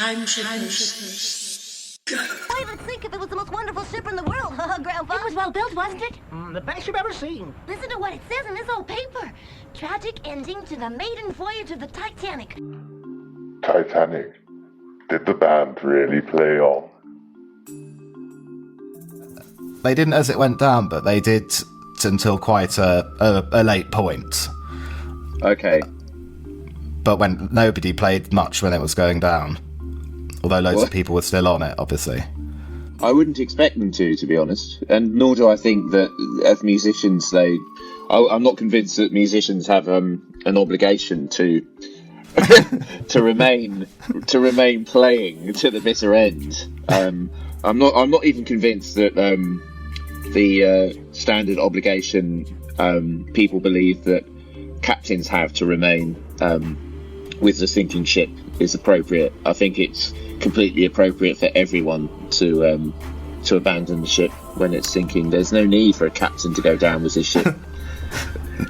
Time shippers. Go. Why even think if it was the most wonderful ship in the world, Grandpa? It was well built, wasn't it? The best you've ever seen. Listen to what it says in this old paper. Tragic ending to the maiden voyage of the Titanic. Titanic. Did the band really play on? They didn't as it went down, but they did until quite a late point. Okay. But when nobody played much when it was going down. Although loads of people were still on it, obviously. I wouldn't expect them to be honest. And nor do I think that as musicians I'm not convinced that musicians have an obligation to to remain playing to the bitter end. I'm not even convinced that the standard obligation people believe that captains have to remain with the sinking ship is appropriate. I think it's completely appropriate for everyone to abandon the ship when it's sinking. There's no need for a captain to go down with his ship.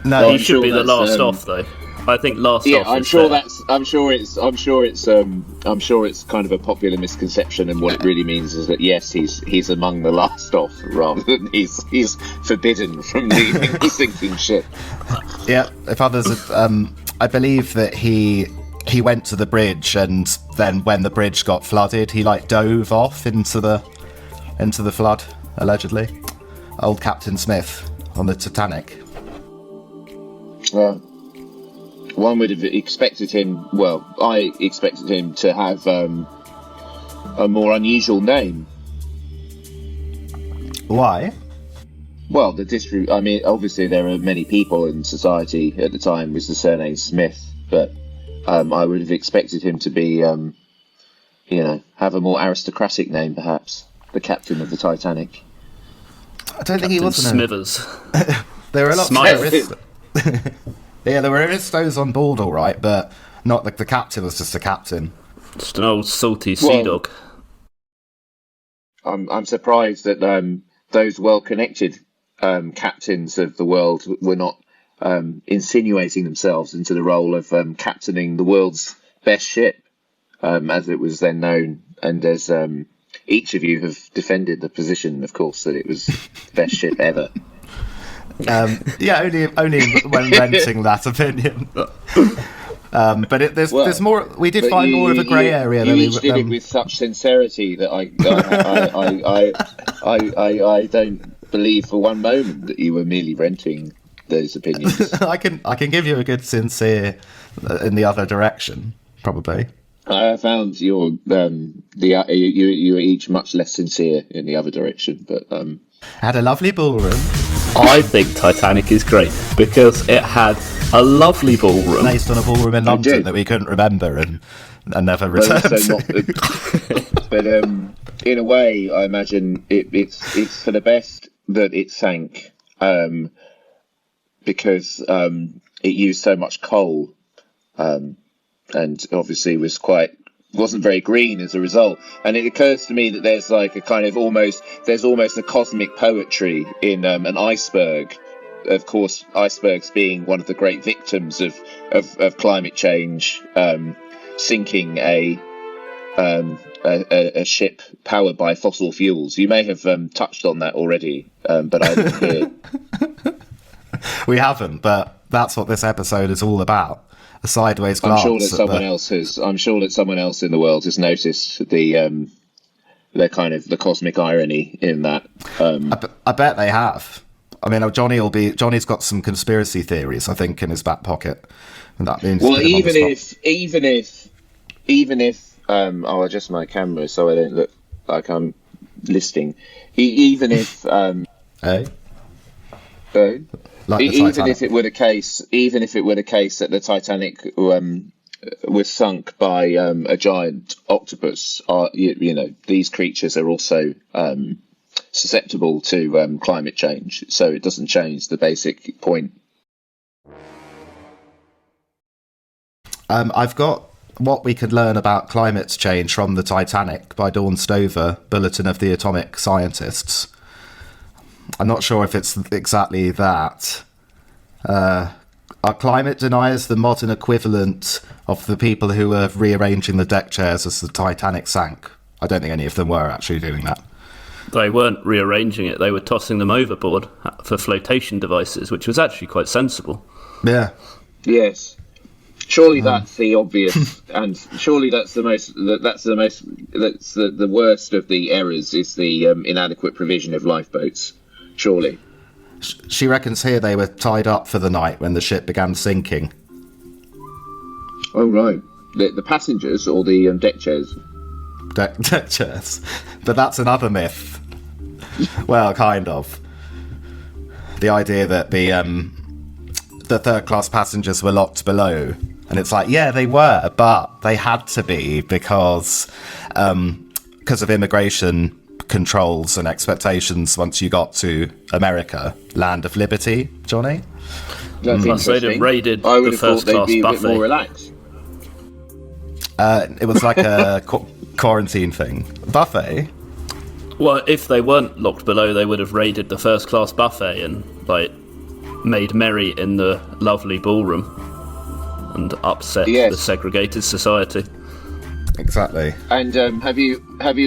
No, he should be the last off, though. I think last off. I'm sure it's kind of a popular misconception, and what it really means is that yes, he's among the last off, rather than he's forbidden from leaving the sinking ship. Yeah, if others, I believe that he went to the bridge, and then when the bridge got flooded, he dove off into the flood, allegedly. Old Captain Smith on the Titanic. One would have expected him. Well, I expected him to have a more unusual name. Why? Well, the district. I mean, obviously there are many people in society at the time with the surname Smith, but I would have expected him to be, have a more aristocratic name, perhaps. The captain of the Titanic. I don't think he was Smithers. There were a lot of aristos. Yeah, there were aristos on board, all right, but not the captain was just a captain. Just an old salty sea dog. I'm surprised that those well-connected captains of the world were not insinuating themselves into the role of captaining the world's best ship, as it was then known, and as each of you have defended the position, of course, that it was the best ship ever. Yeah, only when renting that opinion. But there's more. We did find more of a grey area. You each did it with such sincerity that I don't believe for one moment that you were merely renting those opinions. I can give you a good sincere in the other direction, probably. I found you were each much less sincere in the other direction, but had a lovely ballroom. I think Titanic is great because it had a lovely ballroom based on a ballroom in London that we couldn't remember and never returned to. But in a way, I imagine it's for the best that it sank, because it used so much coal, and obviously wasn't very green as a result. And it occurs to me that there's almost a cosmic poetry in an iceberg. Of course, icebergs being one of the great victims of climate change, sinking a ship powered by fossil fuels. You may have touched on that already, but I didn't hear. We haven't, but that's what this episode is all about. A sideways glance. I'm sure that someone else in the world has noticed the cosmic irony in that. I bet they have. I mean, Johnny's got some conspiracy theories, I think, in his back pocket, and that means. Well, even if I'll adjust my camera so I don't look like I'm listing. Even if hey. Even if it were the case that the Titanic was sunk by a giant octopus, these creatures are also susceptible to climate change, so it doesn't change the basic point. I've got what we could learn about climate change from the Titanic by Dawn Stover, Bulletin of the Atomic Scientists. I'm not sure if it's exactly that. Are climate deniers the modern equivalent of the people who were rearranging the deck chairs as the Titanic sank? I don't think any of them were actually doing that. They weren't rearranging it, they were tossing them overboard for flotation devices, which was actually quite sensible. Yeah. Yes. Surely that's the obvious, and surely that's the worst of the errors is the inadequate provision of lifeboats. Surely. She reckons here they were tied up for the night when the ship began sinking. Oh, right. The passengers or the deck chairs? Deck chairs. But that's another myth. Well, kind of. The idea that the third-class passengers were locked below. And it's like, yeah, they were, but they had to be because of immigration controls and expectations once you got to America, land of liberty, Johnny. That's Plus they'd have raided I would the have thought first they'd class be a bit buffet. more relaxed. It was like a quarantine thing. Buffet? Well, if they weren't locked below, they would have raided the first class buffet and made merry in the lovely ballroom and upset the segregated society. Exactly. And have you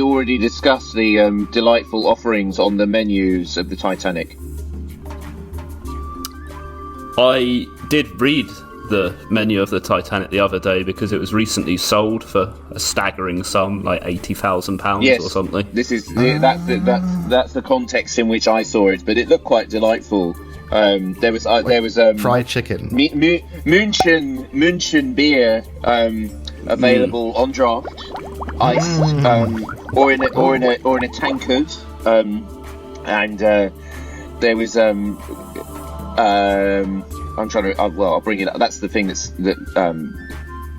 already discussed the delightful offerings on the menus of the Titanic? I did read the menu of the Titanic the other day because it was recently sold for a staggering sum, like £80,000 or something. This is that's the context in which I saw it, but it looked quite delightful. There was fried chicken, München beer available on draft, iced, or in a tankard, and there was I'm trying to. I'll bring it up. That's the thing that's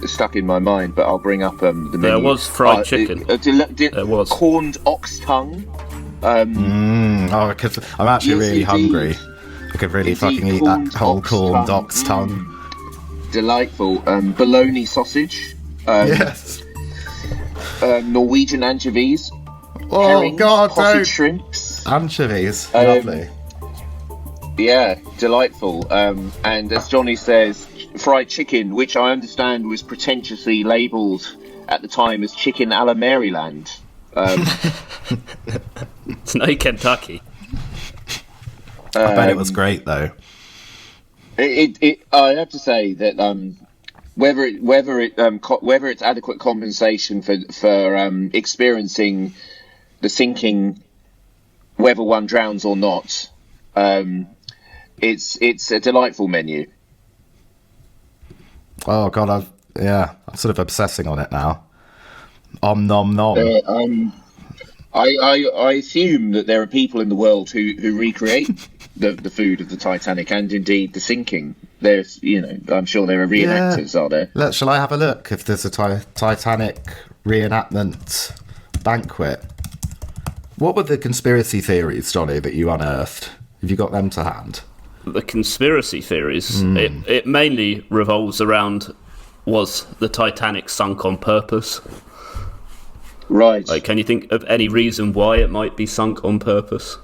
stuck in my mind. But I'll bring up the menu. There was fried chicken. There was corned ox tongue. I'm actually really hungry. I could really fucking eat that whole corned ox tongue. Delightful. Bologna sausage. Yes. Norwegian anchovies. Oh herrings, God! potted shrimps. Anchovies. Lovely. Yeah, delightful. And as Johnny says, fried chicken, which I understand was pretentiously labelled at the time as chicken a la Maryland. It's no Kentucky. I bet it was great though. I have to say that whether it's adequate compensation for experiencing the sinking, whether one drowns or not, it's a delightful menu. Oh God, I'm sort of obsessing on it now. Om nom nom. I assume that there are people in the world who recreate the food of the Titanic and indeed the sinking. There's, I'm sure there are reenactors, are there? Shall I have a look if there's a Titanic reenactment banquet? What were the conspiracy theories, Johnny, that you unearthed? Have you got them to hand? The conspiracy theories, it mainly revolves around, was the Titanic sunk on purpose? Right. Can you think of any reason why it might be sunk on purpose?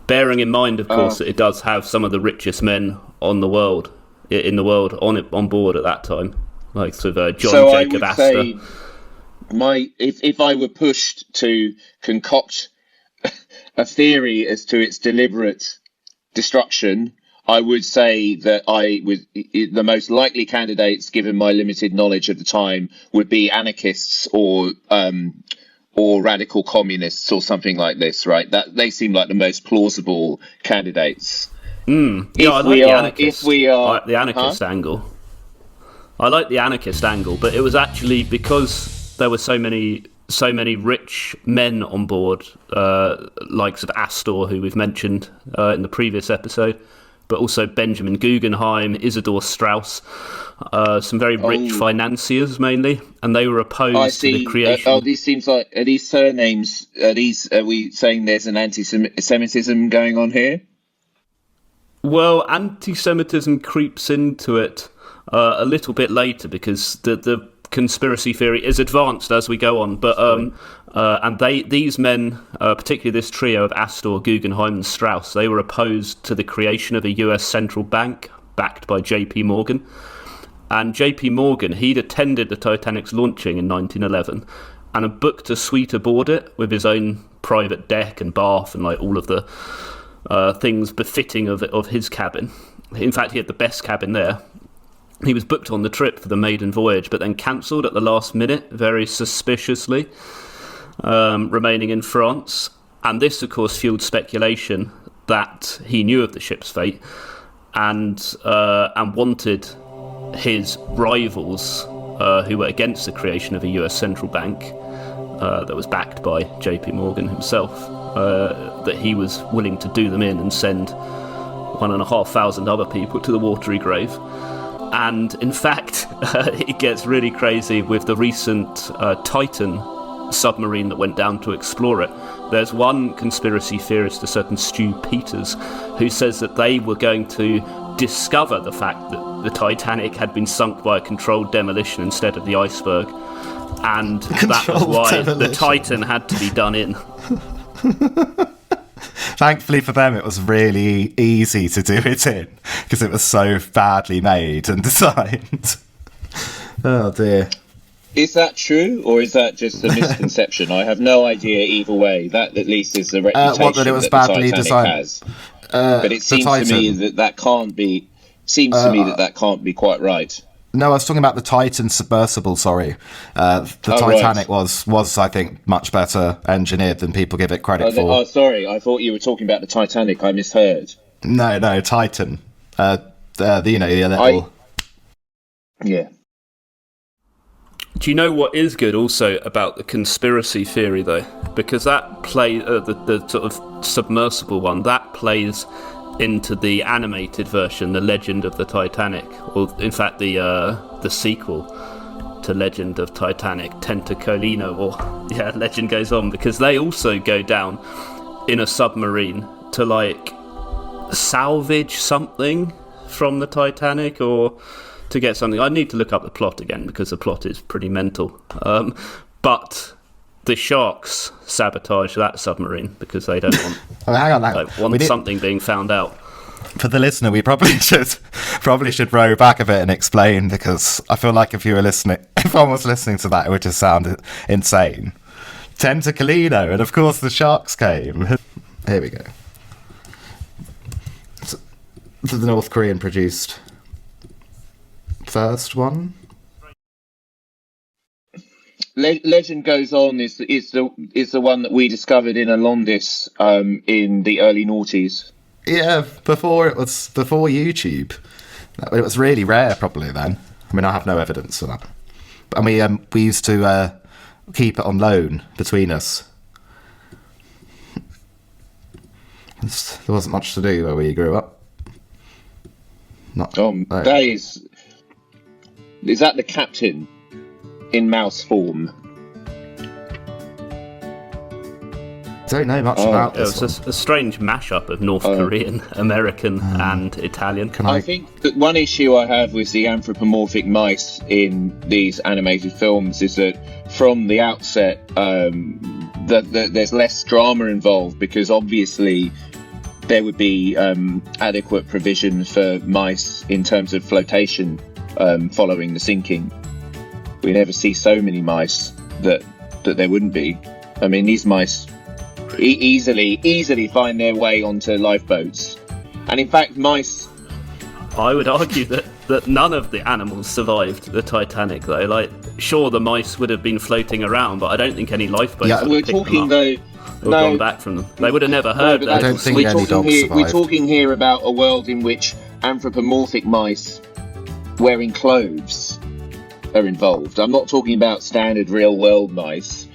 Bearing in mind, of course, that it does have some of the richest men in the world on board at that time, like sort of John Jacob Astor. Say if I were pushed to concoct a theory as to its deliberate destruction, I would say that the most likely candidates, given my limited knowledge of the time, would be anarchists or radical communists or something like this, right? That they seem like the most plausible candidates. Yeah, I like the anarchist. I like the anarchist angle. I like the anarchist angle, but it was actually because there were so many rich men on board, likes of Astor, who we've mentioned in the previous episode, but also Benjamin Guggenheim, Isidor Straus, some very rich financiers mainly, and they were opposed to the creation. Are these surnames? Are we saying there's an anti-Semitism going on here? Well, anti-Semitism creeps into it a little bit later because the conspiracy theory is advanced as we go on, but and these men, particularly this trio of Astor, Guggenheim, and Strauss, they were opposed to the creation of a U.S. central bank backed by JP Morgan. And JP Morgan, he'd attended the Titanic's launching in 1911 and had booked a suite aboard it with his own private deck and bath and like all of the things befitting of his cabin. In fact, he had the best cabin there. He was booked on the trip for the maiden voyage, but then cancelled at the last minute, very suspiciously, remaining in France. And this, of course, fueled speculation that he knew of the ship's fate and wanted his rivals, who were against the creation of a US central bank that was backed by JP Morgan himself, that he was willing to do them in and send 1,500 other people to the watery grave. And in fact, it gets really crazy with the recent Titan submarine that went down to explore it. There's one conspiracy theorist, a certain Stu Peters, who says that they were going to discover the fact that the Titanic had been sunk by a controlled demolition instead of the iceberg, and that was why the Titan had to be done in. Thankfully for them, it was really easy to do it in because it was so badly made and designed. Oh dear. Is that true, or is that just a misconception? I have no idea either way. That at least is the reputation that it was that badly the Titanic designed. has. But it seems to me that can't be. Seems to me that can't be quite right. No, I was talking about the Titan submersible. Sorry, the Titanic was I think much better engineered than people give it credit for. Oh, sorry, I thought you were talking about the Titanic. I misheard. No, Titan. The little. Yeah. Do you know what is good also about the conspiracy theory, though? Because that plays, the sort of submersible one, that plays into the animated version, The Legend of the Titanic, or in fact the sequel to Legend of Titanic, Tentacolino, or Legend Goes On, because they also go down in a submarine to like salvage something from the Titanic or to get something. I need to look up the plot again because the plot is pretty mental. But the sharks sabotage that submarine because they don't want, hang on. Want something being found out. For the listener, we probably should row back a bit and explain, because I feel like if one was listening to that, it would just sound insane. Tentacolino, and of course the sharks came. Here we go. So, the North Korean produced first one. Legend Goes On is the one that we discovered in Alondis in the early noughties. Yeah, before YouTube. It was really rare probably then. I mean, I have no evidence for that. And we used to keep it on loan between us. There wasn't much to do where we grew up. That is that the captain in mouse form? I don't know much about this. It was a strange mashup of North Korean, American, and Italian. I think that one issue I have with the anthropomorphic mice in these animated films is that from the outset, that there's less drama involved, because obviously there would be adequate provision for mice in terms of flotation following the sinking. We never see so many mice that there wouldn't be. I mean, these mice easily find their way onto lifeboats, and in fact, mice. I would argue that none of the animals survived the Titanic, though. Like, sure, the mice would have been floating around, but I don't think any lifeboats would have picked them up or gone back from them. They would have never heard that. I don't think any dogs survived. We're talking here about a world in which anthropomorphic mice wearing clothes are involved. I'm not talking about standard real-world mice.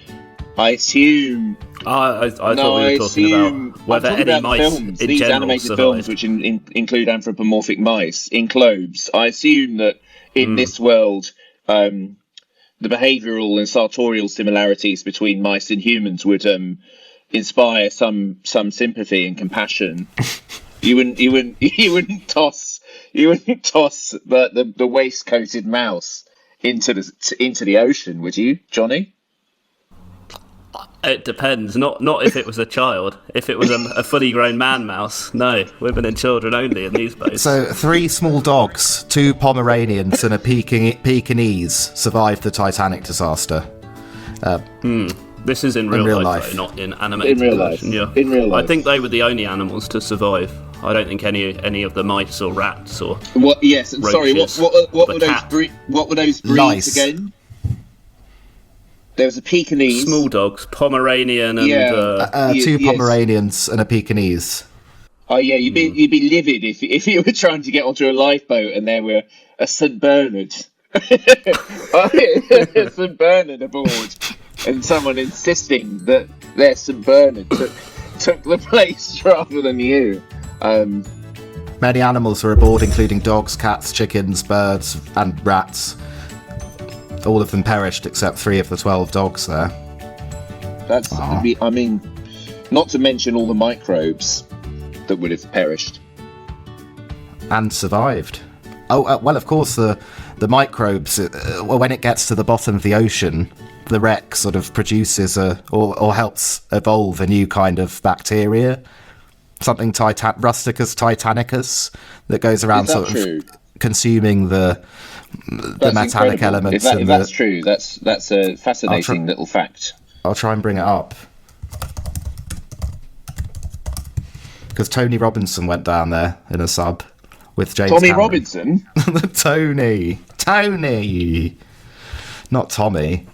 I assume. I thought we were talking about whether any mice films, in these general animated survived. films, which include anthropomorphic mice in clothes. I assume that in this world, the behavioural and sartorial similarities between mice and humans would inspire some sympathy and compassion. You wouldn't toss the waistcoated mouse into the ocean, would you, Johnny? It depends. Not if it was a child. If it was a fully grown man mouse, no. Women and children only in these boats. So 3 small dogs, 2 Pomeranians and a Pekingese survived the Titanic disaster. This is in real life, though, not in animated version. Yeah. In real life. I think they were the only animals to survive. I don't think any of the mice or rats or what? Yes. Sorry. What were those breeds Lice. again? There was a Pekingese. Small dogs, Pomeranian and... 2 Pomeranians and a Pekingese. Oh yeah, you'd be livid if you were trying to get onto a lifeboat and there were a St Bernard, a St Bernard aboard, and someone insisting that their St Bernard took the place rather than you. Many animals were aboard, including dogs, cats, chickens, birds, and rats. All of them perished except 3 of the 12 dogs there. I mean, not to mention all the microbes that would have perished. And survived. Well, of course, the microbes, when it gets to the bottom of the ocean, the wreck sort of produces or helps evolve a new kind of bacteria. Something Rusticus titanicus that goes around sort of consuming the metallic incredible. elements. If that's true, that's a fascinating little fact. I'll try and bring it up. Because Tony Robinson went down there in a sub with James Tommy Cameron. Robinson? Tony! Not Tommy.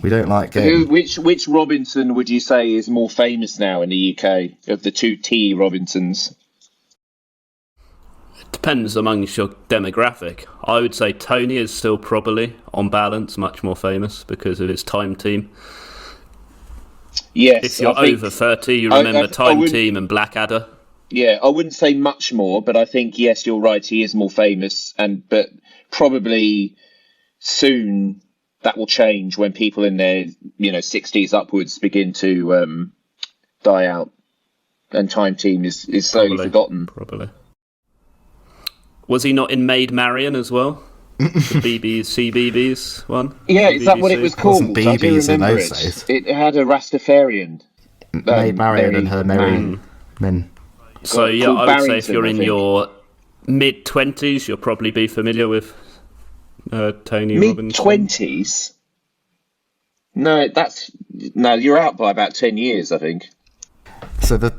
We don't like him. Which Robinson would you say is more famous now in the UK of the 2 T Robinsons? Depends amongst your demographic. I would say Tony is still probably, on balance, much more famous because of his Time Team. Yes. If you're over 30, you remember Time Team and Blackadder. Yeah, I wouldn't say much more, but I think, yes, you're right, he is more famous, but probably soon that will change when people in their 60s upwards begin to die out, and Time Team is slowly forgotten. Probably. Was he not in Maid Marian as well? The CBeebies one? Yeah, is that what it was called? Wasn't BBs in those days. It had a Rastafarian. Maid Marian and her merry men. So yeah, I would say if you're in your mid-20s, you'll probably be familiar with Tony Robinson. Mid-20s? No, you're out by about 10 years, I think. So the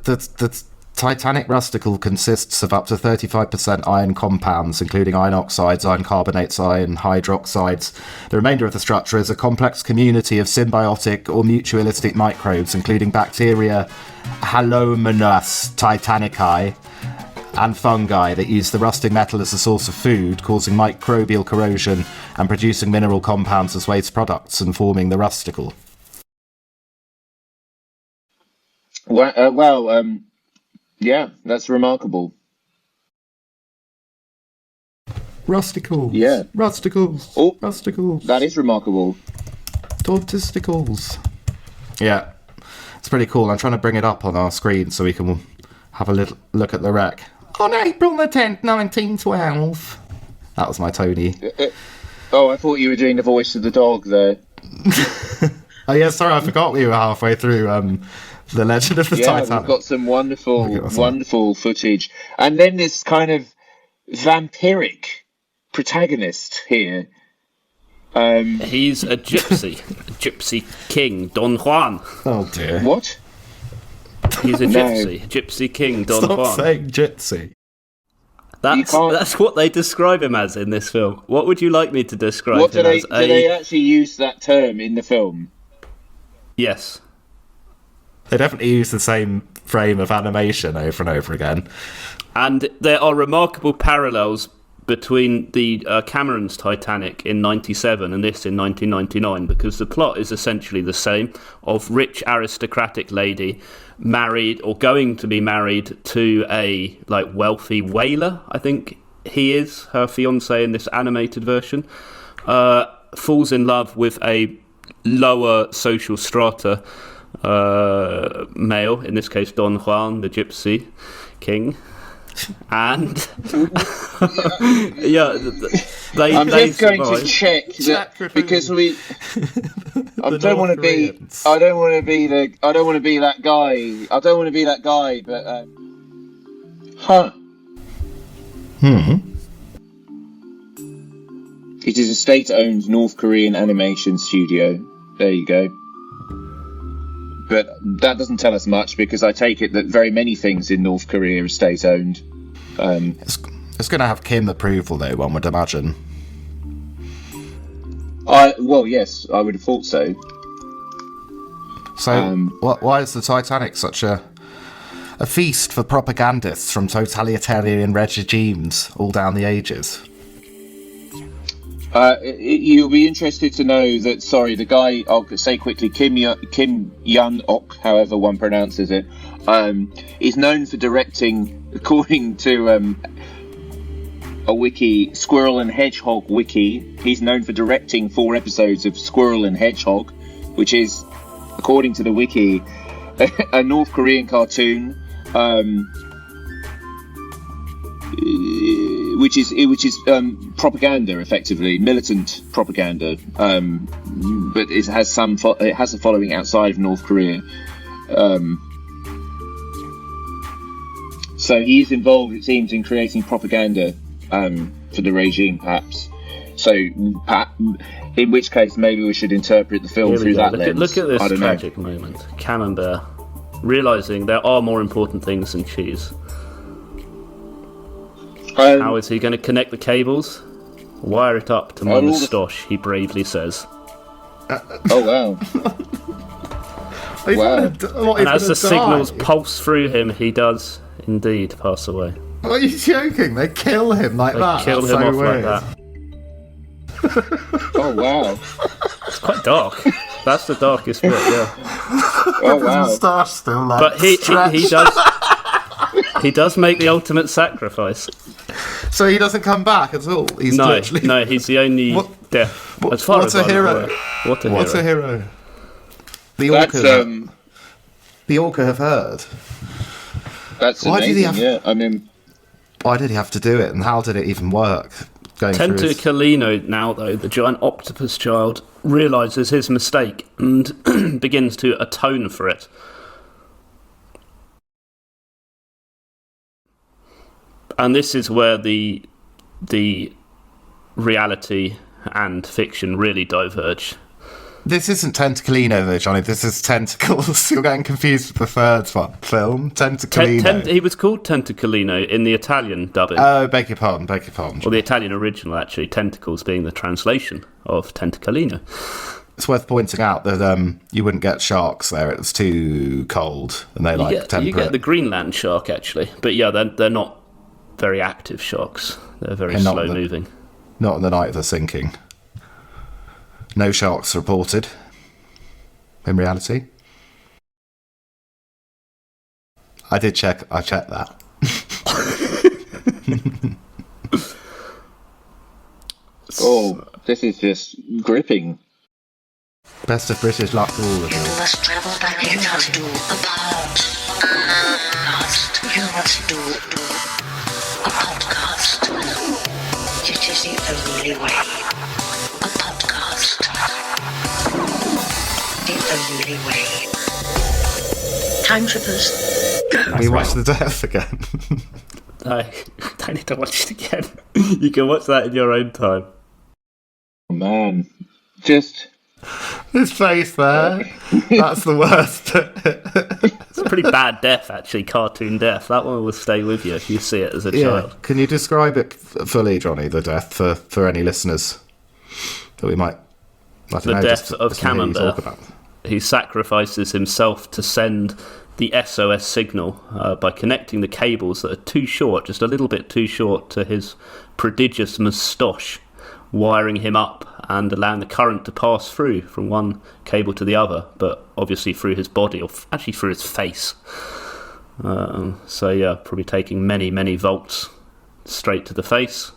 Titanic rusticle consists of up to 35% iron compounds, including iron oxides, iron carbonates, iron hydroxides. The remainder of the structure is a complex community of symbiotic or mutualistic microbes, including bacteria, Halomonas titanicae, and fungi that use the rusting metal as a source of food, causing microbial corrosion and producing mineral compounds as waste products and forming the rusticle. Yeah, that's remarkable. Rusticles. Yeah. Rusticles. Oh, rusticles. That is remarkable. Tortisticles. Yeah. It's pretty cool. I'm trying to bring it up on our screen so we can have a little look at the wreck. On April the 10th, 1912. That was my Tony. I thought you were doing the voice of the dog there. Oh, yeah, sorry, I forgot we were halfway through The Legend of the Titanic. Yeah, we've got some wonderful footage. And then this kind of vampiric protagonist here. He's a gypsy king, Don Juan. Oh, dear. What? He's a gypsy king, Don Juan. Stop saying gypsy. That's what they describe him as in this film. What would you like me to describe him as? Do they actually use that term in the film? Yes. They definitely use the same frame of animation over and over again. And there are remarkable parallels between the Cameron's Titanic in 97 and this in 1999, because the plot is essentially the same, of rich aristocratic lady married or going to be married to a wealthy whaler, I think he is, her fiance in this animated version, falls in love with a lower social strata male, in this case Don Juan, the gypsy king. And yeah, I'm they just going to survived. check that because we. I don't want to be. I don't want to be the. I don't want to be that guy. I don't want to be that guy. But. Huh. It is a state-owned North Korean animation studio. There you go. But that doesn't tell us much because I take it that very many things in North Korea are state-owned. It's going to have Kim approval, though, one would imagine. Well, yes, I would have thought so. So, why is the Titanic such a feast for propagandists from totalitarian regimes all down the ages? You'll be interested to know that, the guy, I'll say quickly, Kim Yun-ok, however one pronounces it, is known for directing, according to a wiki, Squirrel and Hedgehog wiki, he's known for directing 4 episodes of Squirrel and Hedgehog, which is, according to the wiki, a North Korean cartoon, which is propaganda, effectively militant propaganda, but it has a following outside of North Korea. So he is involved, it seems, in creating propaganda for the regime, perhaps. So, in which case, maybe we should interpret the film through that lens. Look at this tragic moment. Camembert realising there are more important things than cheese. How is he going to connect the cables? Wire it up to my moustache, he bravely says. Oh, wow. Wow. And as the signals pulse through him, he does indeed pass away. Are you joking? They kill him like that? They kill him off like that. Oh, wow. It's quite dark. That's the darkest bit, yeah. Oh, wow. Moustache still like But he does make the ultimate sacrifice. So he doesn't come back at all? He's No, literally... he's the only death. As far What as a I'm hero. aware. What a hero. The Orca have heard. That's Why amazing, did he have... yeah. I mean... Why did he have to do it, and how did it even work? Tentacalino, now though, the giant octopus child, realises his mistake and begins to atone for it. And this is where the reality and fiction really diverge. This isn't Tentacalino, though, Johnny. This is Tentacles. You're getting confused with the third film. Tentacalino. He was called Tentacalino in the Italian dubbing. Oh, beg your pardon. Or the Italian original, actually. Tentacles being the translation of Tentacalino. It's worth pointing out that you wouldn't get sharks there. It's too cold, and they temperate. You get the Greenland shark, actually. But yeah, they're not very active sharks. They're very slow-moving. Not on the night of the sinking. No sharks reported, in reality. I checked that. Oh, this is just gripping. Best of British luck to all of you. You must travel back in time to a podcast. You must do a podcast. It is the only way. A podcast. The only way. Time trippers, go. We watch the death again. No, don't need to watch it again. You can watch that in your own time. Oh, man. Just... His face there. That's the worst. It's a pretty bad death, actually, cartoon death. That one will stay with you if you see it as a child. Can you describe it fully, Johnny, the death, for any listeners that we might... The death of Camembert. He sacrifices himself to send the SOS signal by connecting the cables that are too short, just a little bit too short, to his prodigious moustache, wiring him up and allowing the current to pass through from one cable to the other, but obviously through his body, or actually through his face. So yeah, probably taking many, many volts straight to the face,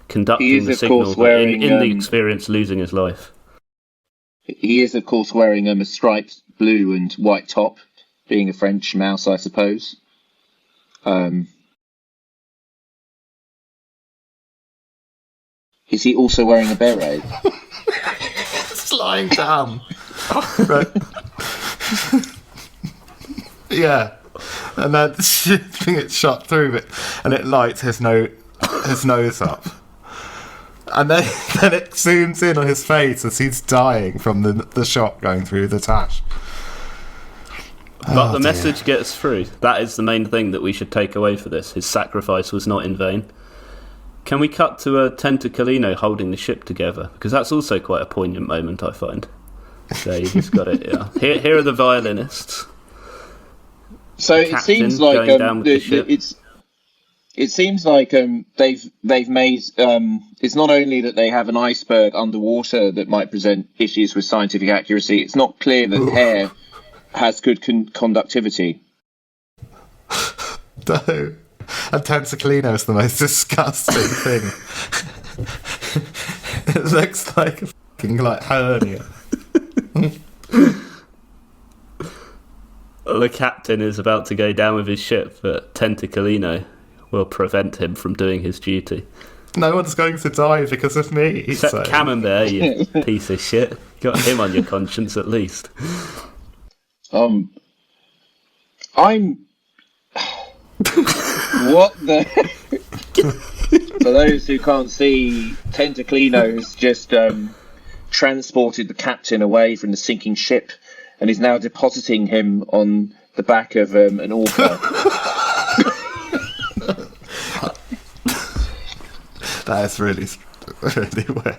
conducting the signal, but in the experience losing his life. He is, of course, wearing a striped blue and white top, being a French mouse, I suppose. Is he also wearing a beret? It's lying down. Right. Yeah. And then it shot through it, and it lights his nose up. And then it zooms in on his face as he's dying from the shot going through the tash. But the message gets through. That is the main thing that we should take away for this. His sacrifice was not in vain. Can we cut to Tentaclino holding the ship together? Because that's also quite a poignant moment, I find. There, you just got it, yeah. Here are the violinists. So it seems like it seems like they've made it's not only that they have an iceberg underwater that might present issues with scientific accuracy. It's not clear that air has good conductivity. No, and Tentaclino is the most disgusting thing. It looks like a fucking hernia. The captain is about to go down with his ship, but Tentaclino will prevent him from doing his duty. No one's going to die because of me. Except Camembert, you piece of shit. Got him on your conscience at least. I'm. What the? For those who can't see, Tentaclino's just transported the captain away from the sinking ship and is now depositing him on the back of an orca. That is really weird.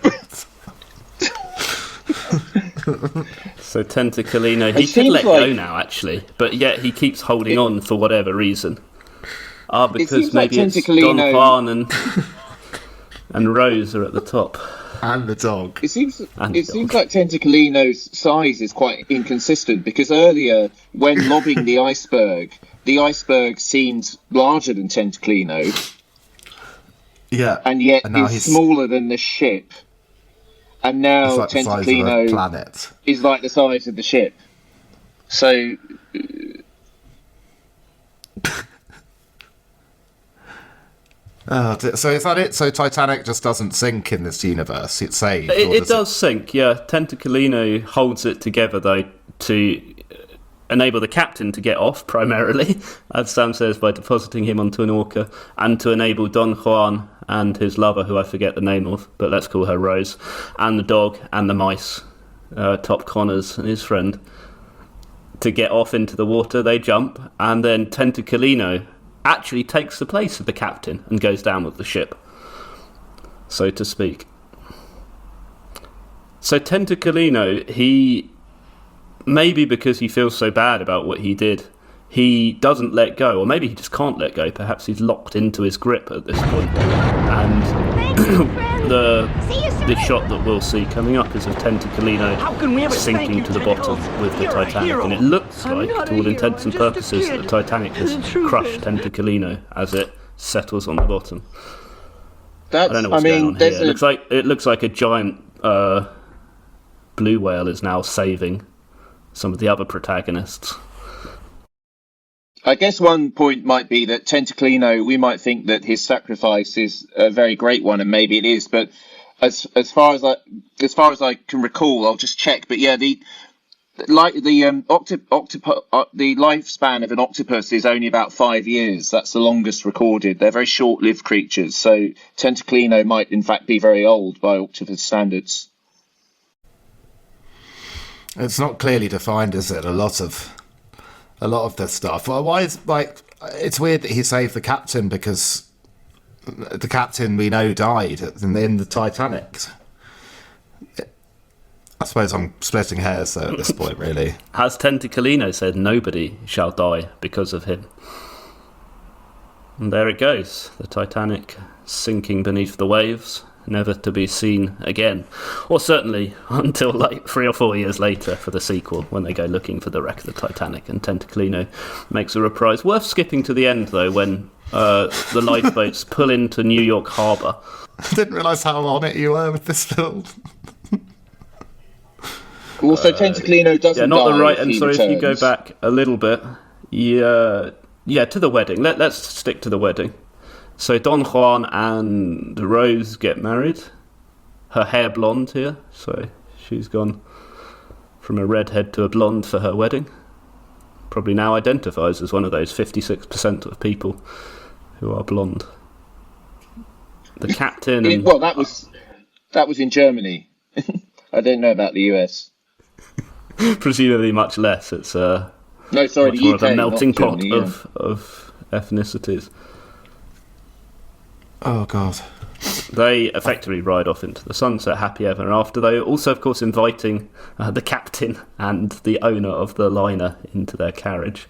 So Tentaclino, he could let go now, actually, but yet he keeps holding on for whatever reason. Because maybe it's Don Juan and Rose are at the top. And the dog. It seems like Tentaclino's size is quite inconsistent, because earlier, when lobbing the iceberg seemed larger than Tentaclino. Yeah. And yet he's smaller than the ship. And now like Tentaclino is like the size of the ship. So... so is that it? So Titanic just doesn't sink in this universe? It's saved? It does sink, yeah. Tentaclino holds it together, though, to enable the captain to get off, primarily, as Sam says, by depositing him onto an orca, and to enable Don Juan and his lover, who I forget the name of, but let's call her Rose, and the dog and the mice, Top Connors and his friend, to get off into the water. They jump, and then Tentaclino actually takes the place of the captain and goes down with the ship, so to speak. So Tentaclino, he, maybe because he feels so bad about what he did, he doesn't let go, or maybe he just can't let go. Perhaps he's locked into his grip at this point. And the shot that we'll see coming up is of Tentaclino sinking to the bottom with the Titanic, and it looks like, to all intents and purposes, that the Titanic has crushed Tentaclino as it settles on the bottom. I don't know what's going on here. It looks like a giant blue whale is now saving some of the other protagonists. I guess one point might be that Tentaclino, we might think that his sacrifice is a very great one, and maybe it is. But as far as I can recall, I'll just check. But yeah, the lifespan of an octopus is only about 5 years. That's the longest recorded. They're very short-lived creatures. So Tentaclino might, in fact, be very old by octopus standards. It's not clearly defined, is it? A lot of this stuff. Well, why is it's weird that he saved the captain, because the captain we know died in the Titanic. I suppose I'm splitting hairs though at this point, really. Has Tentaclino said nobody shall die because of him? And there it goes, the Titanic sinking beneath the waves, never to be seen again. Or certainly until 3 or 4 years later for the sequel, when they go looking for the wreck of the Titanic and Tentaclino makes a reprise. Worth skipping to the end, though, when the lifeboats pull into New York Harbour. I didn't realise how on it you were with this film. Also, Tentaclino doesn't die. Not the right. And so if you go back a little bit, to the wedding. Let's stick to the wedding. So Don Juan and Rose get married, her hair blonde here, so she's gone from a redhead to a blonde for her wedding. Probably now identifies as one of those 56% of people who are blonde. The captain. Well, that was in Germany. I didn't know about the US. Presumably much less. It's no, sorry, much the more UK, of a melting pot Germany, of ethnicities. Oh God. They effectively ride off into the sunset, happy ever after, though also, of course, inviting the captain and the owner of the liner into their carriage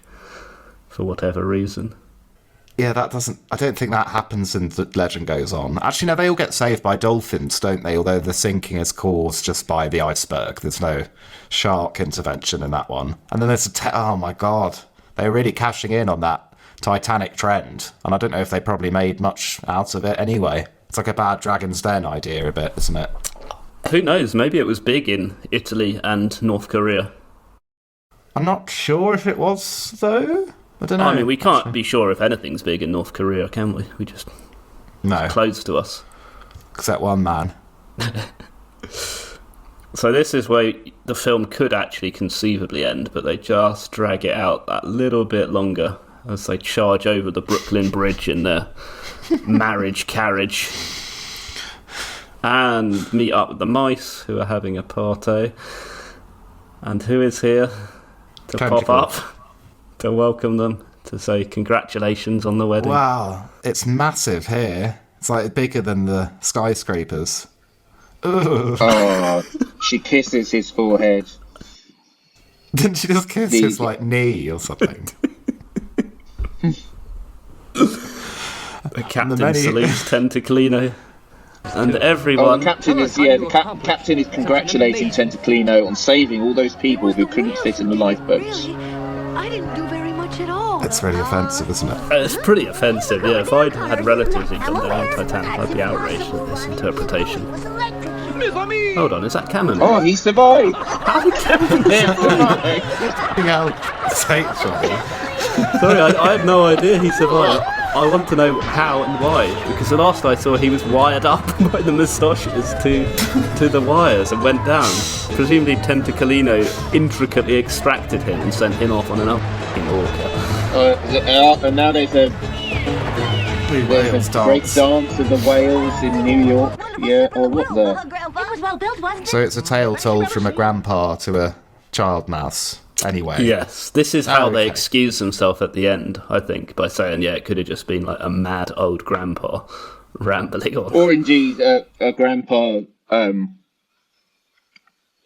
for whatever reason. Yeah, I don't think that happens in The Legend Goes On. Actually, no, they all get saved by dolphins, don't they? Although the sinking is caused just by the iceberg. There's no shark intervention in that one. And then there's oh my God. They're really cashing in on that Titanic trend. And I don't know if they probably made much out of it anyway. It's like a bad Dragon's Den idea a bit, isn't it? Who knows? Maybe it was big in Italy and North Korea. I'm not sure if it was, though. I don't know. I mean, we can't be sure if anything's big in North Korea, can we? We just... No. It's closed to us. Except one man. So this is where the film could actually conceivably end, but they just drag it out that little bit longer as they charge over the Brooklyn Bridge in their marriage carriage and meet up with the mice who are having a party. And who is here to pop up to welcome them, to say congratulations on the wedding? Wow, it's massive here. It's like bigger than the skyscrapers. Ugh. Oh, she kisses his forehead. Didn't she just kiss his knee or something? The captain salutes Tentaclino. And everyone... the captain is captain is congratulating Tentaclino on saving all those people who couldn't fit in the lifeboats. Really? I didn't do very much at all. It's really offensive, isn't it? It's pretty offensive, yeah. If I'd had relatives who'd gone down in Titanic, I'd be outraged at this interpretation. Hold on, is that Cameron? Oh, he survived! How did Cameron survive? Sorry, I had no idea he survived. I want to know how and why, because the last I saw he was wired up by the moustaches to the wires and went down. Presumably Tentaclino intricately extracted him and sent him off on an orca. And now there's a great dance of the whales in New York. Yeah, or what the... It was well built, wasn't it? So it's a tale told from a grandpa to a child mouse. Anyway. Yes, this is how they excuse themselves at the end, I think, by saying, yeah, it could have just been like a mad old grandpa rambling on. Or indeed, a grandpa,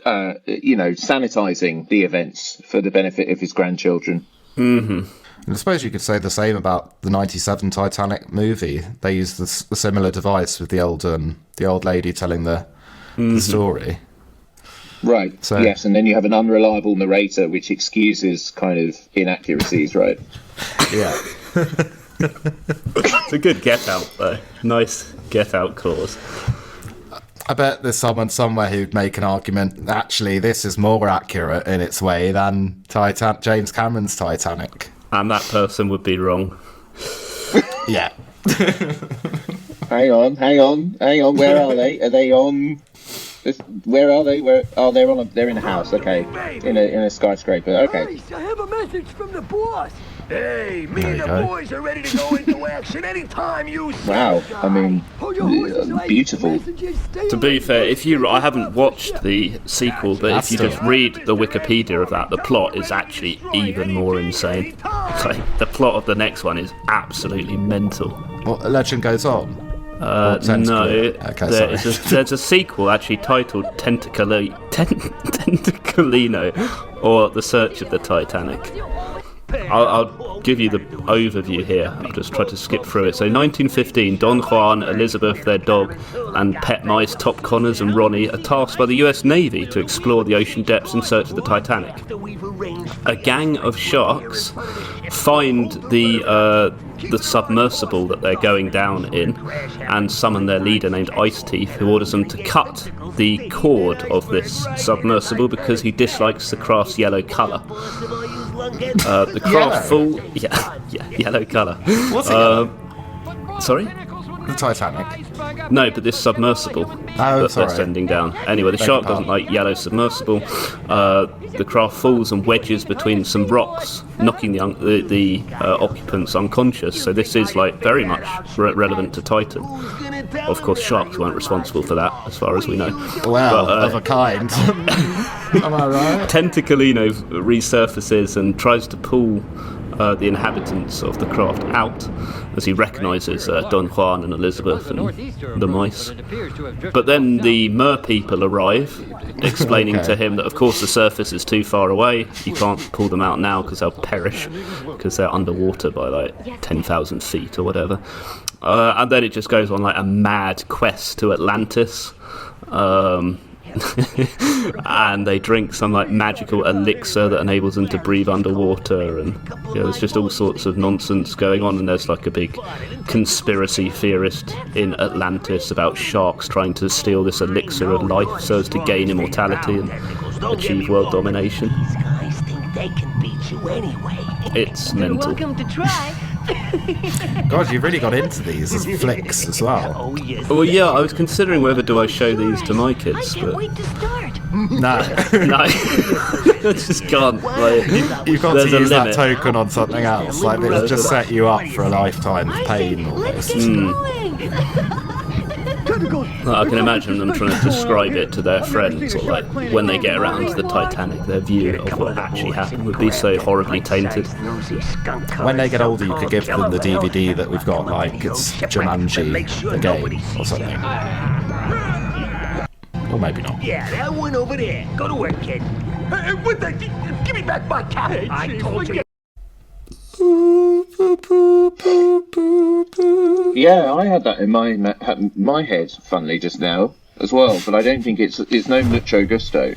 sanitising the events for the benefit of his grandchildren. Mm-hmm. And I suppose you could say the same about the '97 Titanic movie. They used the similar device with the old lady telling the story. Right, so, yes, and then you have an unreliable narrator which excuses kind of inaccuracies, right? Yeah. It's a good get-out, though. Nice get-out clause. I bet there's someone somewhere who'd make an argument, actually, this is more accurate in its way than James Cameron's Titanic. And that person would be wrong. Yeah. Hang on, where are they? Are they on... Where are they? They're in a house. Okay, in a skyscraper. Okay. Guys, I have a message from the boss. Hey, me and the boys are ready to go into action anytime you. Wow, I mean, beautiful. To be fair, I haven't watched the sequel, but if you just read the Wikipedia of that, the plot is actually even more insane. Like, the plot of the next one is absolutely mental. What, Legend Goes On? No, okay, there's a sequel actually titled Tentaclino, or The Search of the Titanic. I'll give you the overview here. I'll just try to skip through it. So 1915, Don Juan, Elizabeth, their dog, and pet mice Top Connors and Ronnie are tasked by the US Navy to explore the ocean depths in search of the Titanic. A gang of sharks find the submersible that they're going down in and summon their leader named Ice Teeth, who orders them to cut the cord of this submersible because he dislikes the craft's yellow colour. The craft yellow colour. What's it? Sorry? The Titanic. No, but this submersible that they're sending down. Anyway, the shark doesn't like yellow submersible. The craft falls and wedges between some rocks, knocking the occupants unconscious. So this is like very much relevant to Titan. Of course, sharks weren't responsible for that, as far as we know. Well, of a kind. Am I right? Tentacolino resurfaces and tries to pull the inhabitants of the craft out as he recognises Don Juan and Elizabeth and the mice. But then the mer people arrive, explaining to him that of course the surface is too far away, you can't pull them out now because they'll perish, because they're underwater by like 10,000 feet or whatever. And then it just goes on like a mad quest to Atlantis. And they drink some like magical elixir that enables them to breathe underwater, and there's just all sorts of nonsense going on. And there's like a big conspiracy theorist in Atlantis about sharks trying to steal this elixir of life so as to gain immortality and achieve world domination. These guys think they can beat you anyway. It's mental. Welcome to try. God, you've really got into these as flicks as well. Oh, yes. Well, yeah, I was considering whether do I show these to my I kids, can't but wait to start. No. no, I just can't. Like, You've got there's to a use that limit. token on something else. Like, it'll just set you up for a lifetime of pain Let's almost. get going. I can imagine them trying to describe it to their friends, or like when they get around to the Titanic, their view of what actually happened would be so horribly tainted. When they get older, you could give them the DVD that we've got, like it's Jumanji, the game, or something. Or maybe not. Yeah, that one over there. Go to work, kid. Hey, what the? Give me back my cap. I told you. Yeah, I had that in my head, funnily, just now as well. But I don't think it's no mucho gusto.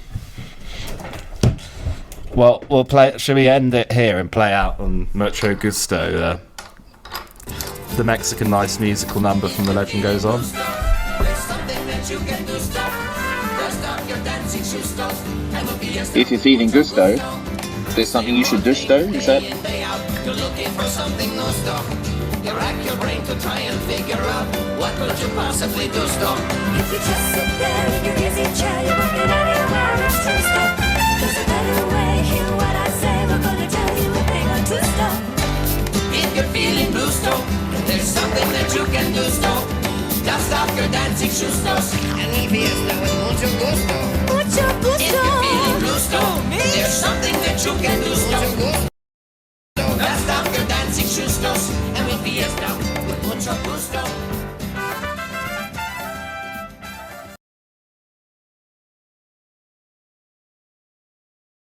Well, we'll play. Should we end it here and play out on Mucho Gusto, the Mexican nice musical number from The Legend Goes On? If you're feeling gusto, there's something you should gusto. Is that? You're looking for something new stuff. You rack your brain to try and figure out what could you possibly do stuff. If you just sit there in your easy chair, you won't get anywhere. It's two step. There's a better way. Hear what I say. We're gonna tell you a thing or two stuff. If you're feeling blue stuff, there's something that you can do stuff. Dust off your dancing shoes stuff and leave fiesta with mucho gusto. Mucho gusto. If you're feeling blue stuff, there's something that you can do stuff. Dust off your dancing shoes, and we'll be as down with mucho gusto.